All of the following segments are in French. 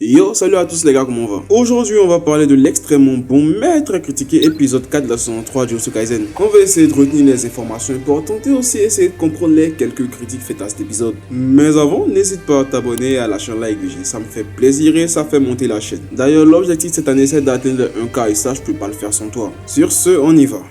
Yo, salut à tous les gars, comment on va? Aujourd'hui, on va parler de l'extrêmement bon mais très critiqué épisode 4 de la saison 3de Jujutsu Kaisen. On va essayer de retenir les informations importantes et aussi essayer de comprendre les quelques critiques faites à cet épisode. Mais avant, n'hésite pas à t'abonner et à lâcher un like, ça me fait plaisir et ça fait monter la chaîne. D'ailleurs, l'objectif cette année c'est d'atteindre 1K et ça, je peux pas le faire sans toi. Sur ce, on y va.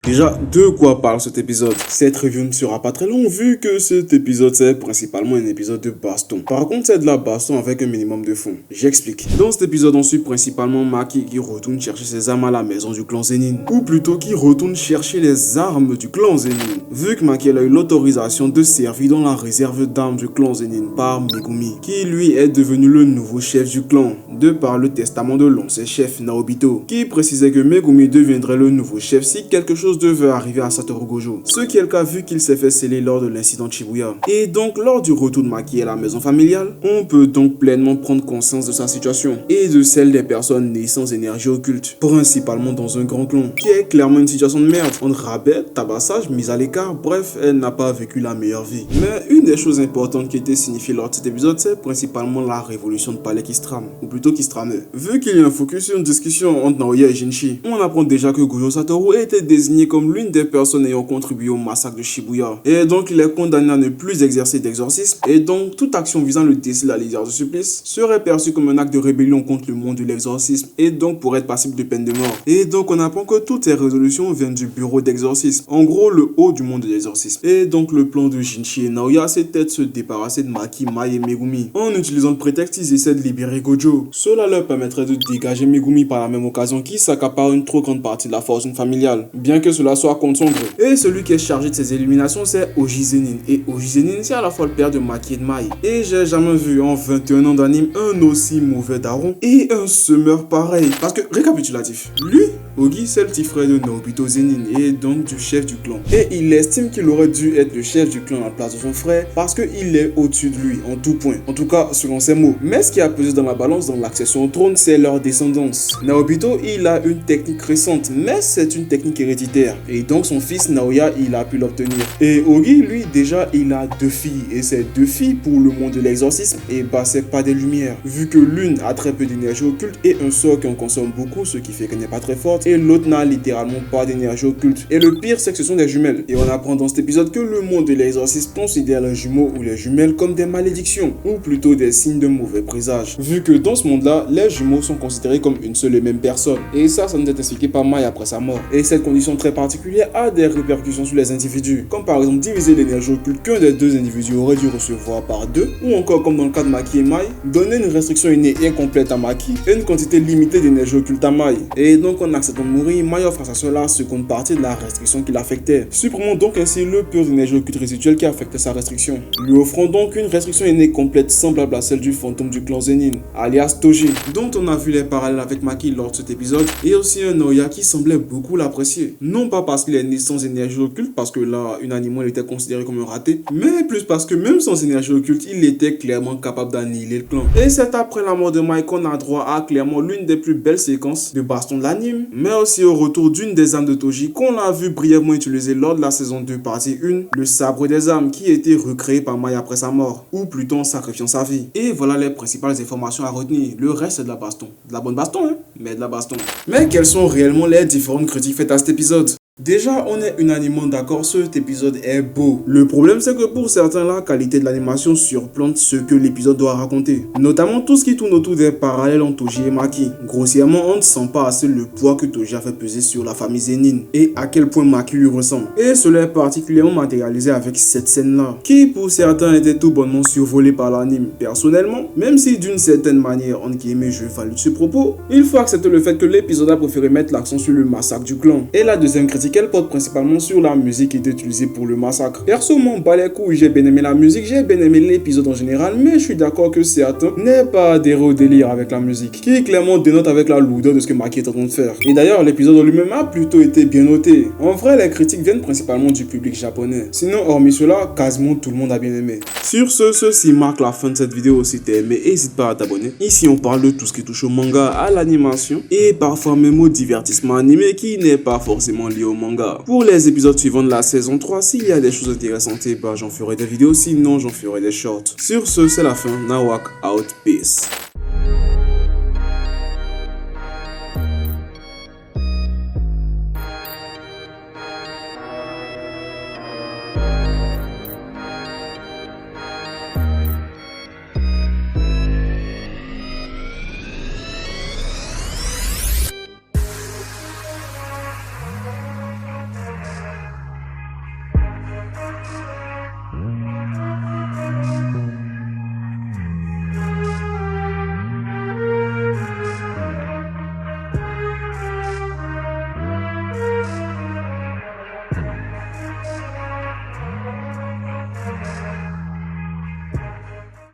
Déjà, de quoi parle cet épisode? Cette review ne sera pas très longue vu que cet épisode c'est principalement un épisode de baston. Par contre, c'est de la baston avec un minimum de fond. J'explique. Dans cet épisode, on suit principalement Maki qui retourne chercher ses armes à la maison du clan Zenin. Ou plutôt qui retourne chercher les armes du clan Zenin. Vu que Maki a eu l'autorisation de servir dans la réserve d'armes du clan Zenin par Megumi, qui lui est devenu le nouveau chef du clan, de par le testament de l'ancien chef Naobito, qui précisait que Megumi deviendrait le nouveau chef si quelque chose devait arriver à Satoru Gojo, ce qui est le cas vu qu'il s'est fait sceller lors de l'incident de Shibuya. Et donc lors du retour de Maki à la maison familiale, on peut donc pleinement prendre conscience de sa situation et de celle des personnes nées sans énergie occulte, principalement dans un grand clan, qui est clairement une situation de merde, entre rabais, tabassage, mise à l'écart, bref, elle n'a pas vécu la meilleure vie. Mais une des choses importantes qui était signifiée lors de cet épisode, c'est principalement la révolution de palais qui se trame, ou plutôt qui se tramait. Vu qu'il y a un focus sur une discussion entre Naoya et Jinshi, on apprend déjà que Gojo Satoru était désigné comme l'une des personnes ayant contribué au massacre de Shibuya. Et donc il est condamné à ne plus exercer d'exorcisme, et donc toute action visant le décès de la légère de supplice serait perçue comme un acte de rébellion contre le monde de l'exorcisme, et donc pourrait être passible de peine de mort. Et donc on apprend que toutes ces résolutions viennent du bureau d'exorcisme, en gros le haut du monde de l'exorcisme. Et donc le plan de Jinshi et Naoya c'était de se débarrasser de Maki, Mai et Megumi. En utilisant le prétexte, ils essaient de libérer Gojo. Cela leur permettrait de dégager Megumi par la même occasion qui s'accapare une trop grande partie de la fortune familiale, bien que cela soit contre son gré. Et celui qui est chargé de ces éliminations c'est Oji Zenin. Et Oji Zenin c'est à la fois le père de Maki et de Mai. Et j'ai jamais vu en 21 ans d'anime un aussi mauvais daron et un semeur pareil. Parce que, récapitulatif, lui, Ogi c'est le petit frère de Naobito Zenin et donc du chef du clan. Et il estime qu'il aurait dû être le chef du clan à la place de son frère parce qu'il est au-dessus de lui en tout point. En tout cas selon ses mots. Mais ce qui a pesé dans la balance dans l'accession au trône c'est leur descendance. Naobito il a une technique récente mais c'est une technique héréditaire. Et donc son fils Naoya il a pu l'obtenir. Et Ogi lui déjà il a 2 filles. Et ces 2 filles pour le monde de l'exorcisme et bah c'est pas des lumières. Vu que l'une a très peu d'énergie occulte et un sort qui en consomme beaucoup ce qui fait qu'elle n'est pas très forte. Et l'autre n'a littéralement pas d'énergie occulte. Et le pire c'est que ce sont des jumelles. Et on apprend dans cet épisode que le monde de l'exorcisme considère les jumeaux ou les jumelles comme des malédictions. Ou plutôt des signes de mauvais présage. Vu que dans ce monde là les jumeaux sont considérés comme une seule et même personne. Et ça nous est expliqué par Mai après sa mort. Et cette condition très particulière a des répercussions sur les individus, comme par exemple diviser l'énergie occulte qu'un des 2 individus aurait dû recevoir par 2, ou encore comme dans le cas de Maki et Mai, donner une restriction innée et incomplète à Maki et une quantité limitée d'énergie occulte à Mai. Et donc en acceptant de mourir, Mai offre à sa soeur la seconde partie de la restriction qui l'affectait, supprimant donc ainsi le peu d'énergie occulte résiduelle qui affectait sa restriction, lui offrant donc une restriction innée complète semblable à celle du fantôme du clan Zenin, alias Toji, dont on a vu les parallèles avec Maki lors de cet épisode, et aussi un Naoya qui semblait beaucoup l'apprécier, non pas parce qu'il est né sans énergie occulte, parce que là, unanimement, il était considéré comme un raté, mais plus parce que même sans énergie occulte, il était clairement capable d'annihiler le clan. Et c'est après la mort de Mai qu'on a droit à clairement l'une des plus belles séquences de baston de l'anime, mais aussi au retour d'une des armes de Toji qu'on a vu brièvement utiliser lors de la saison 2 partie 1, le sabre des âmes qui a été recréé par Mai après sa mort, ou plutôt en sacrifiant sa vie. Et voilà les principales informations à retenir, le reste c'est de la baston. De la bonne baston, hein, mais de la baston. Mais quelles sont réellement les différentes critiques faites à cet épisode? Déjà, on est unanimement d'accord, cet épisode est beau. Le problème, c'est que pour certains, la qualité de l'animation surplante ce que l'épisode doit raconter. Notamment tout ce qui tourne autour des parallèles entre Toji et Maki. Grossièrement, on ne sent pas assez le poids que Toji a fait peser sur la famille Zenin et à quel point Maki lui ressemble. Et cela est particulièrement matérialisé avec cette scène-là, qui pour certains était tout bonnement survolée par l'anime. Personnellement, même si d'une certaine manière, entre guillemets, je valide ce propos, il faut accepter le fait que l'épisode a préféré mettre l'accent sur le massacre du clan. Et la deuxième critique qu'elle porte principalement sur la musique qui est utilisée pour le massacre. Perso, mon bat les couilles, j'ai bien aimé la musique, j'ai bien aimé l'épisode en général, mais je suis d'accord que certains n'est pas adhéré au délire avec la musique, qui clairement dénote avec la lourdeur de ce que Maki est en train de faire. Et d'ailleurs, l'épisode en lui-même a plutôt été bien noté. En vrai, les critiques viennent principalement du public japonais. Sinon, hormis cela, quasiment tout le monde a bien aimé. Sur ce, ceci marque la fin de cette vidéo. Si t'as aimé, n'hésite pas à t'abonner. Ici, on parle de tout ce qui touche au manga, à l'animation, et parfois même au divertissement animé qui n'est pas forcément lié au manga. Pour les épisodes suivants de la saison 3, s'il y a des choses intéressantes, j'en ferai des vidéos, sinon j'en ferai des shorts. Sur ce, c'est la fin. Nawak out, peace.